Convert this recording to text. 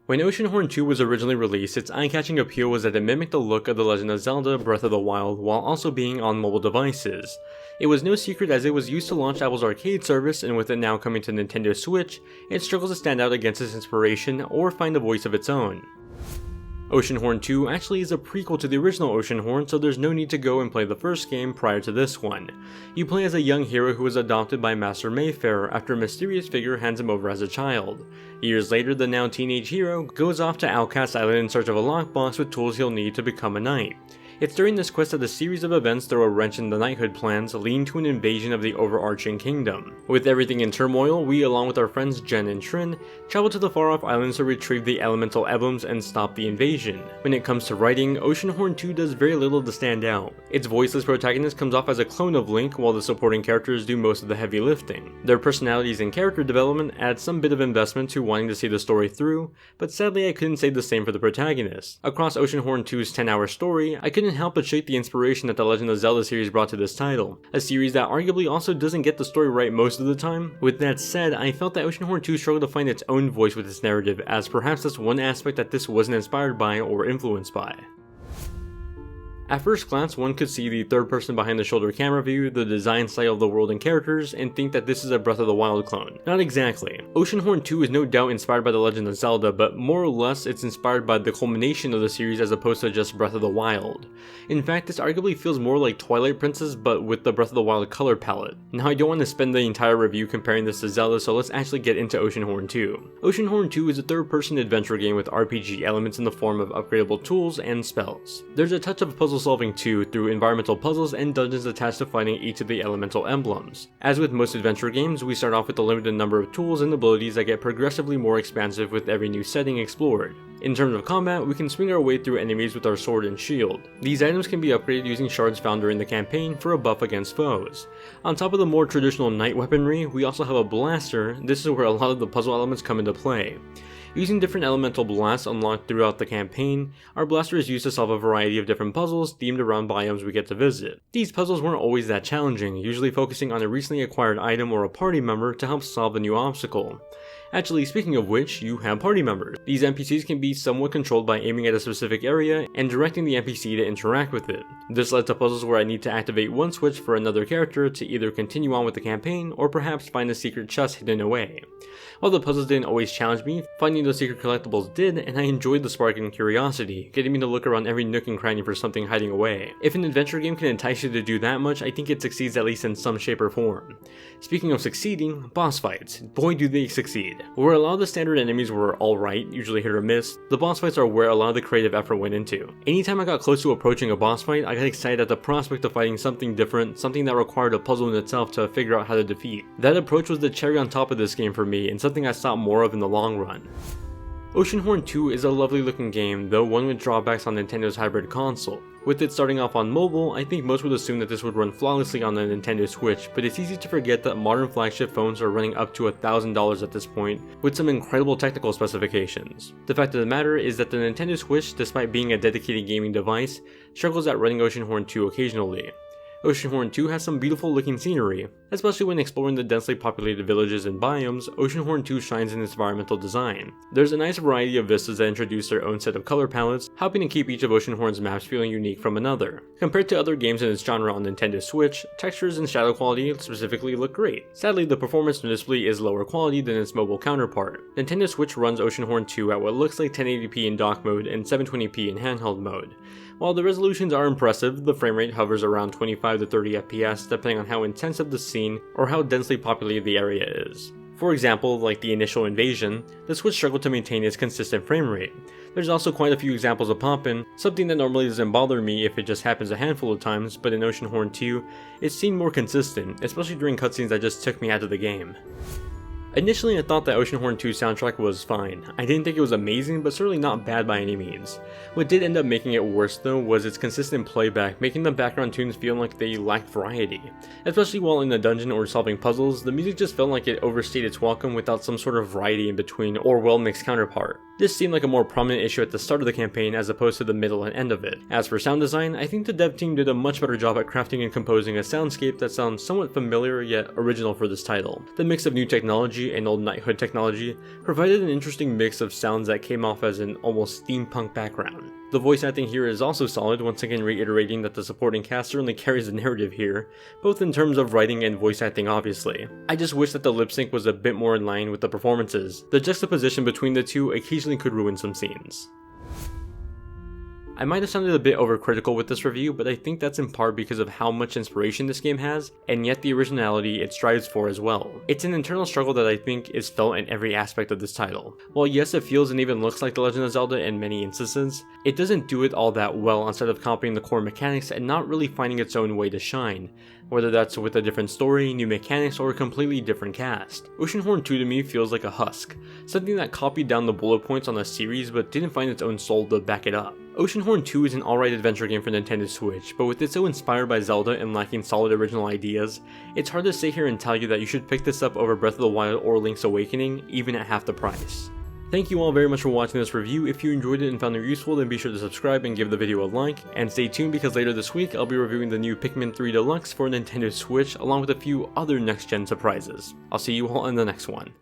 When Oceanhorn 2 was originally released, its eye-catching appeal was that it mimicked the look of The Legend of Zelda Breath of the Wild while also being on mobile devices. It was no secret as it was used to launch Apple's arcade service, and with it now coming to Nintendo Switch, it struggles to stand out against its inspiration or find a voice of its own. Oceanhorn 2 actually is a prequel to the original Oceanhorn, so there's no need to go and play the first game prior to this one. You play as a young hero who was adopted by Master Mayfair after a mysterious figure hands him over as a child. Years later, the now teenage hero goes off to Outcast Island in search of a lockbox with tools he'll need to become a knight. It's during this quest that a series of events throw a wrench in the knighthood plans, leading to an invasion of the overarching kingdom. With everything in turmoil, we, along with our friends Jen and Trin, travel to the far-off islands to retrieve the elemental emblems and stop the invasion. When it comes to writing, Oceanhorn 2 does very little to stand out. Its voiceless protagonist comes off as a clone of Link, while the supporting characters do most of the heavy lifting. Their personalities and character development add some bit of investment to wanting to see the story through, but sadly I couldn't say the same for the protagonist. Across Oceanhorn 2's 10-hour story, I couldn't help but shake the inspiration that the Legend of Zelda series brought to this title, a series that arguably also doesn't get the story right most of the time. With that said, I felt that Oceanhorn 2 struggled to find its own voice with its narrative, as perhaps that's one aspect that this wasn't inspired by or influenced by. At first glance, one could see the third-person behind-the-shoulder camera view, the design style of the world and characters, and think that this is a Breath of the Wild clone. Not exactly. Oceanhorn 2 is no doubt inspired by The Legend of Zelda, but more or less it's inspired by the culmination of the series as opposed to just Breath of the Wild. In fact, this arguably feels more like Twilight Princess, but with the Breath of the Wild color palette. Now I don't want to spend the entire review comparing this to Zelda, so let's actually get into Oceanhorn 2. Oceanhorn 2 is a third-person adventure game with RPG elements in the form of upgradable tools and spells. There's a touch of puzzle solving too, through environmental puzzles and dungeons attached to finding each of the elemental emblems. As with most adventure games, we start off with a limited number of tools and abilities that get progressively more expansive with every new setting explored. In terms of combat, we can swing our way through enemies with our sword and shield. These items can be upgraded using shards found during the campaign for a buff against foes. On top of the more traditional knight weaponry, we also have a blaster. This is where a lot of the puzzle elements come into play. Using different elemental blasts unlocked throughout the campaign, our blaster is used to solve a variety of different puzzles themed around biomes we get to visit. These puzzles weren't always that challenging, usually focusing on a recently acquired item or a party member to help solve a new obstacle. Actually, speaking of which, you have party members. These NPCs can be somewhat controlled by aiming at a specific area and directing the NPC to interact with it. This led to puzzles where I need to activate one switch for another character to either continue on with the campaign or perhaps find a secret chest hidden away. While the puzzles didn't always challenge me, finding those secret collectibles did, and I enjoyed the spark and curiosity, getting me to look around every nook and cranny for something hiding away. If an adventure game can entice you to do that much, I think it succeeds at least in some shape or form. Speaking of succeeding, boss fights. Boy do they succeed. Where a lot of the standard enemies were alright, usually hit or miss, the boss fights are where a lot of the creative effort went into. Anytime I got close to approaching a boss fight, I got excited at the prospect of fighting something different, something that required a puzzle in itself to figure out how to defeat. That approach was the cherry on top of this game for me, and something I sought more of in the long run. Oceanhorn 2 is a lovely looking game, though one with drawbacks on Nintendo's hybrid console. With it starting off on mobile, I think most would assume that this would run flawlessly on the Nintendo Switch, but it's easy to forget that modern flagship phones are running up to $1,000 at this point, with some incredible technical specifications. The fact of the matter is that the Nintendo Switch, despite being a dedicated gaming device, struggles at running Oceanhorn 2 occasionally. Oceanhorn 2 has some beautiful looking scenery, especially when exploring the densely populated villages and biomes. Oceanhorn 2 shines in its environmental design. There's a nice variety of vistas that introduce their own set of color palettes, helping to keep each of Oceanhorn's maps feeling unique from another. Compared to other games in its genre on Nintendo Switch, textures and shadow quality specifically look great. Sadly, the performance noticeably is lower quality than its mobile counterpart. Nintendo Switch runs Oceanhorn 2 at what looks like 1080p in dock mode and 720p in handheld mode. While the resolutions are impressive, the frame rate hovers around 25 to 30 FPS depending on how intensive the scene or how densely populated the area is. For example, like the initial invasion, the Switch struggled to maintain its consistent frame rate. There's also quite a few examples of poppin', something that normally doesn't bother me if it just happens a handful of times, but in Oceanhorn 2, it seemed more consistent, especially during cutscenes that just took me out of the game. Initially, I thought that Oceanhorn 2's soundtrack was fine. I didn't think it was amazing, but certainly not bad by any means. What did end up making it worse though was its consistent playback, making the background tunes feel like they lacked variety. Especially while in the dungeon or solving puzzles, the music just felt like it overstayed its welcome without some sort of variety in between or well-mixed counterpart. This seemed like a more prominent issue at the start of the campaign as opposed to the middle and end of it. As for sound design, I think the dev team did a much better job at crafting and composing a soundscape that sounds somewhat familiar yet original for this title. The mix of new technology mythology and old knighthood technology provided an interesting mix of sounds that came off as an almost steampunk background. The voice acting here is also solid, once again reiterating that the supporting cast certainly carries the narrative here, both in terms of writing and voice acting obviously. I just wish that the lip sync was a bit more in line with the performances. The juxtaposition between the two occasionally could ruin some scenes. I might have sounded a bit overcritical with this review, but I think that's in part because of how much inspiration this game has, and yet the originality it strives for as well. It's an internal struggle that I think is felt in every aspect of this title. While yes, it feels and even looks like The Legend of Zelda in many instances, it doesn't do it all that well instead of copying the core mechanics and not really finding its own way to shine, whether that's with a different story, new mechanics, or a completely different cast. Oceanhorn 2 to me feels like a husk, something that copied down the bullet points on a series but didn't find its own soul to back it up. Oceanhorn 2 is an alright adventure game for Nintendo Switch, but with it so inspired by Zelda and lacking solid original ideas, it's hard to sit here and tell you that you should pick this up over Breath of the Wild or Link's Awakening, even at half the price. Thank you all very much for watching this review. If you enjoyed it and found it useful, then be sure to subscribe and give the video a like, and stay tuned because later this week I'll be reviewing the new Pikmin 3 Deluxe for Nintendo Switch along with a few other next gen surprises. I'll see you all in the next one.